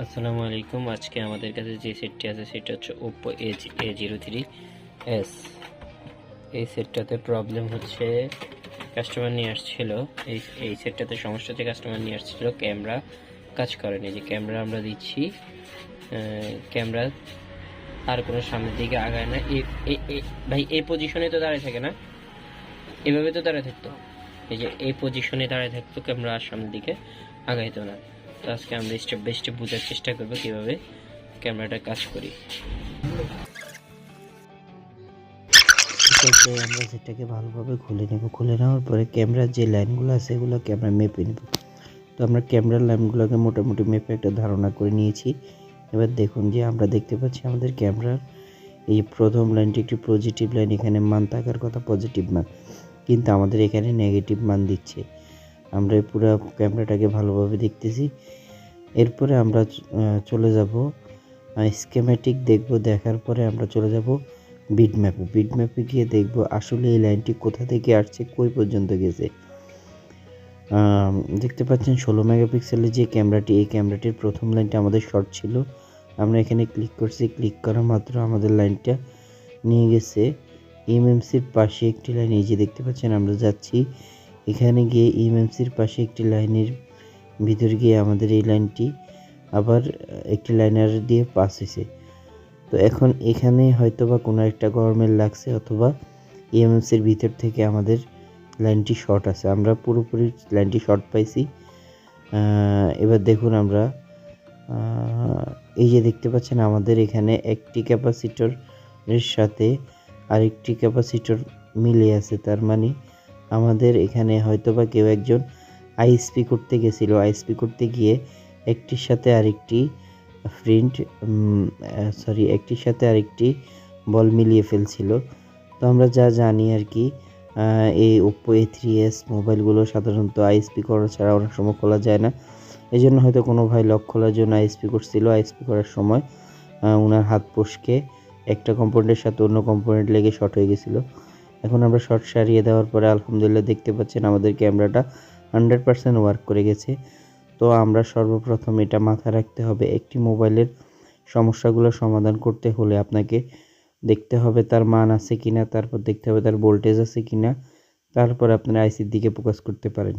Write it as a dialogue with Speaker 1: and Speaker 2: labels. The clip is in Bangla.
Speaker 1: আসসালামু আলাইকুম। আজকে আমাদের কাছে যে সেটটি আছে সেটা হচ্ছে Oppo A03s। এই সেটটাতে প্রবলেম হচ্ছে, কাস্টমার নিয়ে আসছিল, এই সেটটাতে সমস্যা হচ্ছে, কাস্টমার নিয়ে আসছিল ক্যামেরা কাজ করেনি। যে ক্যামেরা আমরা দিচ্ছি, ক্যামেরা আর কোনো সামনের দিকে আগায় না। ভাই এই পজিশনে তো দাঁড়িয়ে থাকে না, এভাবে তো দাঁড়িয়ে থাকতো। এই যে এই পজিশনে দাঁড়িয়ে থাকতো, ক্যামেরা আর সামনের দিকে আগাইতো না। তো আজকে আমরা স্টেপ বাই স্টেপ বোঝার চেষ্টা করবো কীভাবে ক্যামেরাটা কাজ করি।
Speaker 2: আমরা সেটাকে ভালোভাবে খুলে নেব। খুলে নেওয়ার পরে ক্যামেরার যে লাইনগুলো আছে এগুলোকে আমরা মেপে নেব। তো আমরা ক্যামেরার লাইনগুলোকে মোটামুটি মেপে একটা ধারণা করে নিয়েছি। এবার দেখুন যে আমরা দেখতে পাচ্ছি আমাদের ক্যামেরার এই প্রথম লাইনটি একটি পজিটিভ লাইন, এখানে মান থাকার কথা পজিটিভ মান, কিন্তু আমাদের এখানে নেগেটিভ মান দিচ্ছে। আমরা পুরো ক্যামেরাটাকে ভালোভাবে দেখতেছি। এরপরে আমরা চলে যাব স্কেমেটিক দেখব। দেখার পরে আমরা চলে যাব বিটম্যাপে গিয়ে দেখব আসলে এই লাইনটি কোথা থেকে আসছে, কই পর্যন্ত গেছে। দেখতে পাচ্ছেন 16 মেগাপিক্সেলের যে ক্যামেরাটি, এই ক্যামেরাটির প্রথম লাইনটা আমাদের শর্ট ছিল। আমরা এখানে ক্লিক করছি, ক্লিক করা মাত্র আমাদের লাইনটা নিয়ে গেছে এমএমসির পাশে একটি লাইন। এই যে দেখতে পাচ্ছেন আমরা যাচ্ছি, এখানে গিয়ে এমএমসির পাশে একটি লাইনের ভিতর গিয়ে আমাদের এই লাইনটি আবার একটি লাইনার দিয়ে পাস হয়েছে। তো এখন এখানে হয়তো বা কোনো একটা গরমিল লাগছে, অথবা ইএমএসের ভিতর থেকে আমাদের লাইনটি শর্ট আছে। আমরা পুরোপুরি লাইনটি শর্ট পাইছি। এবার দেখুন আমরা এই যে দেখতে পাচ্ছেন আমাদের এখানে একটি ক্যাপাসিটরের সাথে আরেকটি ক্যাপাসিটর মিলে আছে। তার মানে আমাদের এখানে হয়তো বা কেউ একজন আইএসপি করতে গেছিলো, আইএসপি করতে গিয়ে একটির সাথে আরেকটি একটির সাথে আরেকটি বল মিলিয়ে ফেলছিল। তো আমরা যা জানি আর কি, এই Oppo A3s মোবাইলগুলো সাধারণত আইএসপি করা ছাড়া অনেক সময় খোলা যায় না। এই জন্য হয়তো কোনো ভাই লক খোলার জন্য আইএসপি করছিল। আইএসপি করার সময় ওনার হাত ফসকে একটা কম্পোনেন্টের সাথে অন্য কম্পোনেন্ট লেগে শর্ট হয়ে গেছিলো। এখন আমরা শর্ট সারিয়ে দেওয়ার পরে আলহামদুলিল্লাহ দেখতে পাচ্ছেন আমাদের ক্যামেরাটা 100% ওয়ার্ক করে গেছে। তো আমরা সর্বপ্রথম এটা মাথায় রাখতে হবে, একটি মোবাইলের সমস্যাগুলো সমাধান করতে হলে আপনাকে দেখতে হবে তার মান আছে কিনা, তারপর দেখতে হবে তার ভোল্টেজ আছে কিনা, তারপর আপনার আইসির দিকে ফোকাস করতে পারেন।